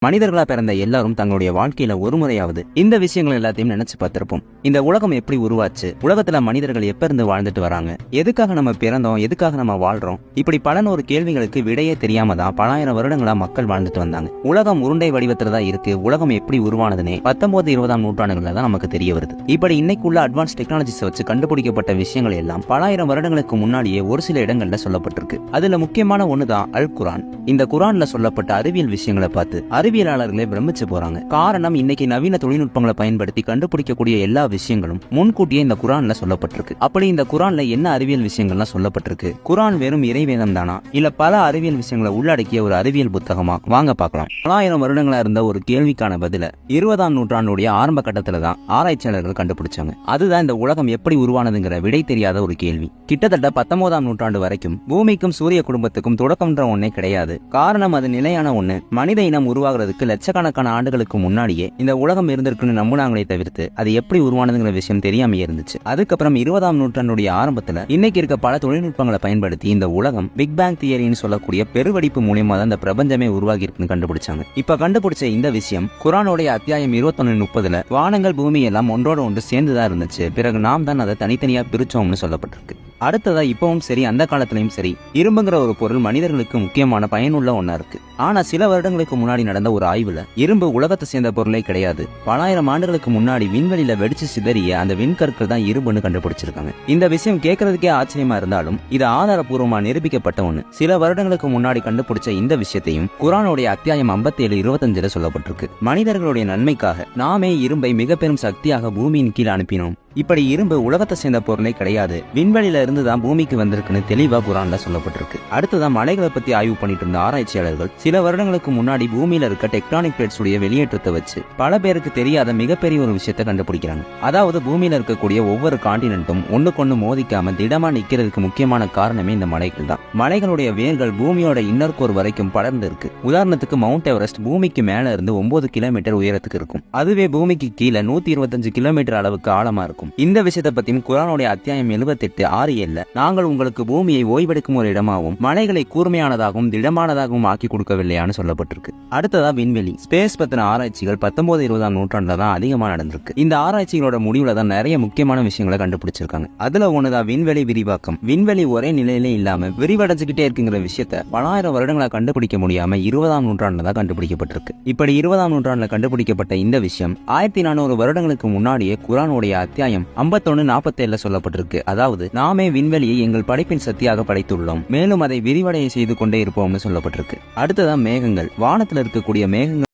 மனிதர்களா பிறந்த எல்லாரும் தங்களுடைய வாழ்க்கையில ஒரு முறையாவது இந்த விஷயங்கள் எல்லாத்தையும் நினைச்சு பார்த்திருப்போம். இந்த உலகம் எப்படி உருவாச்சு, உலகத்துல மனிதர்கள் எப்ப இருந்து வாழ்ந்துட்டு வராங்க, எதுக்காக நம்ம பிறந்தோம், எதுக்காக நம்ம வாழ்றோம், இப்படி பல ஒரு கேள்விகளுக்கு விடையே தெரியாம தான் பலாயிரம் வருடங்களா மக்கள் வாழ்ந்துட்டு வந்தாங்க. உலகம் உருண்டை வடிவத்துல தான் இருக்கு. உலகம் எப்படி உருவானதுனே 19, 20ஆம் நூற்றாண்டுகள்ல தான் நமக்கு தெரிய வருது. இப்படி இன்னைக்கு உள்ள அட்வான்ஸ் டெக்னாலஜிஸ் வச்சு கண்டுபிடிக்கப்பட்ட விஷயங்கள் எல்லாம் பலாயிரம் வருடங்களுக்கு முன்னாடியே ஒரு சில இடங்கள்ல சொல்லப்பட்டிருக்கு. அதுல முக்கியமான ஒண்ணுதான் அல் குரான். இந்த குரான்ல சொல்லப்பட்ட அறிவியல் விஷயங்களை பார்த்து அறிவியலாளர்களே பிரமிச்சு போறாங்க. காரணம், இன்னைக்கு நவீன தொழில்நுட்பங்களை பயன்படுத்தி கண்டுபிடிக்கக்கூடிய எல்லா விஷயங்களும் முன்கூட்டியே இந்த குரான்ல சொல்லப்பட்டிருக்கு. அப்படி இந்த குரான்ல என்ன அறிவியல் விஷயங்கள்லாம் சொல்லப்பட்டிருக்கு? குரான் வெறும் இறைவேதம் தானா, இல்ல பல அறிவியல் விஷயங்களை உள்ளடக்கிய ஒரு அறிவியல் புத்தகமா? வாங்க பார்க்கலாம். 1000 வருடங்களா இருந்த ஒரு கேள்விக்கான பதில 20ஆம் நூற்றாண்டுடைய ஆரம்ப கட்டத்துல தான் ஆராய்ச்சியாளர்கள் கண்டுபிடிச்சாங்க. அதுதான் இந்த உலகம் எப்படி உருவானதுங்கிற விடை தெரியாத ஒரு கேள்வி. கிட்டத்தட்ட 19ஆம் நூற்றாண்டு வரைக்கும் பூமிக்கும் சூரிய குடும்பத்துக்கும் தொடக்கம்ன்ற ஒன்னே கிடையாது. காரணம், அது நிலையான ஒண்ணு. மனித இனம் உருவாகிறதுக்கு லட்சக்கணக்கான ஆண்டுகளுக்கு முன்னாடியே இந்த உலகம் இருந்திருக்குன்னு நம்பினாங்களே தவிர்த்து அது எப்படி உருவானதுங்கிற விஷயம் தெரியாமையே இருந்துச்சு. அதுக்கப்புறம் 20ஆம் நூற்றாண்டுடைய ஆரம்பத்துல இன்னைக்கு இருக்க பல தொழில்நுட்பங்களை பயன்படுத்தி இந்த உலகம் பிக் பேங் தியரின்னு சொல்லக்கூடிய பெருவெடிப்பு மூலியமா தான் இந்த பிரபஞ்சமே உருவாகி இருக்குன்னு கண்டுபிடிச்சாங்க. இப்ப கண்டுபிடிச்ச இந்த விஷயம் குரானுடைய அத்தியாயம் 21:30 வானங்கள் பூமி எல்லாம் ஒன்றோட ஒன்று சேர்ந்துதான் இருந்துச்சு. பிறகு நாம் தான் அதை தனித்தனியா பிரிச்சோம்னு சொல்லப்பட்டிருக்கு. அடுத்ததா இப்பவும் சரி, அந்த காலத்திலயும் சரி, இரும்புங்கிற ஒரு பொருள் மனிதர்களுக்கு முக்கியமான பயனுள்ள ஒன்னா இருக்கு. ஆனா சில வருடங்களுக்கு முன்னாடி நடந்த ஒரு ஆய்வுல இரும்பு உலகத்தை சேர்ந்த பொருளே கிடையாது. பலாயிரம் ஆண்டுகளுக்கு முன்னாடி விண்வெளியில வெடிச்சு சிதறிய அந்த விண்கற்கள் தான் இரும்புன்னு கண்டுபிடிச்சிருக்காங்க. இந்த விஷயம் கேட்கறதுக்கே ஆச்சரியமா இருந்தாலும் இது ஆதாரப்பூர்வமா நிரூபிக்கப்பட்ட ஒண்ணு. சில வருடங்களுக்கு முன்னாடி கண்டுபிடிச்ச இந்த விஷயத்தையும் குரானுடைய அத்தியாயம் 57:25 சொல்லப்பட்டிருக்கு. மனிதர்களுடைய நன்மைக்காக நாமே இரும்பை மிக பெரும் சக்தியாக பூமியின் கீழ் அனுப்பினோம். இப்படி இரும்பு உலகத்தை சேர்ந்த பொருளே கிடையாது, விண்வெளியில இருந்துதான் பூமிக்கு வந்திருக்குன்னு தெளிவா குரான்ல சொல்லப்பட்டிருக்கு. அடுத்ததான் மலைகளை பத்தி ஆய்வு பண்ணிட்டு இருந்த ஆராய்ச்சியாளர்கள் சில வருடங்களுக்கு முன்னாடி பூமியில இருக்க டெக்டானிக் பிளேட்ஸ் உடைய வெளியேற்றத்தை வச்சு பல பேருக்கு தெரியாத மிகப்பெரிய ஒரு விஷயத்தை கண்டுபிடிக்கிறாங்க. அதாவது பூமியில இருக்கக்கூடிய ஒவ்வொரு காண்டினென்ட்டும் ஒண்ணுக்கொண்ணு மோதிக்காம திடமா நிக்கிறதுக்கு முக்கியமான காரணமே இந்த மலைகள் தான். மலைகளுடைய வேர்கள் பூமியோட இன்னர் கோர் வரைக்கும் படர்ந்து இருக்கு. உதாரணத்துக்கு மவுண்ட் எவரெஸ்ட் பூமிக்கு மேல இருந்து 9 கிலோமீட்டர் உயரத்துக்கு இருக்கும். அதுவே பூமிக்கு கீழே 125 கிலோமீட்டர் அளவுக்கு ஆழமா இருக்கும். இந்த விஷயத்தை பத்தியும் குரானுடைய அத்தியாயம் 78:6-7 நாங்கள் உங்களுக்கு பூமியை ஓய்வெடுக்கும் ஒரு இடமாகவும் மலைகளை கூர்மையானதாகவும் திடமானதாகவும் ஆக்கி கொடுக்கவில்லையான்னு சொல்லப்பட்டிருக்கு. அடுத்ததா விண்வெளி, ஸ்பேஸ் பத்தின ஆராய்ச்சிகள் 19, 20ஆம் நூற்றாண்டுல தான் அதிகமா நடந்திருக்கு. இந்த ஆராய்ச்சிகளோட முடிவுல தான் நிறைய முக்கியமான விஷயங்களை கண்டுபிடிச்சிருக்காங்க. அதுல ஒண்ணுதான் விண்வெளி விரிவாக்கம். விண்வெளி ஒரே நிலையிலே இல்லாம விரிவடைஞ்சுக்கிட்டே இருக்குங்கிற விஷயத்த பலாயிரம் வருடங்களா கண்டுபிடிக்க முடியாம 20ஆம் நூற்றாண்டுல தான் கண்டுபிடிக்கப்பட்டிருக்கு. இப்படி 20ஆம் நூற்றாண்டுல கண்டுபிடிக்கப்பட்ட இந்த விஷயம் 1400 வருடங்களுக்கு முன்னாடியே குரானுடைய அத்தியாயம் 51:47 சொல்லப்பட்டிருக்கு. அதாவது நாமே விண்வெளியை எங்கள் படைப்பின் சக்தியாக படைத்துள்ளோம், மேலும் அதை விரிவடைய செய்து கொண்டே இருப்போம்னு சொல்லப்பட்டிருக்கு. அடுத்ததான் மேகங்கள். வானத்தில் இருக்கக்கூடிய மேகங்கள்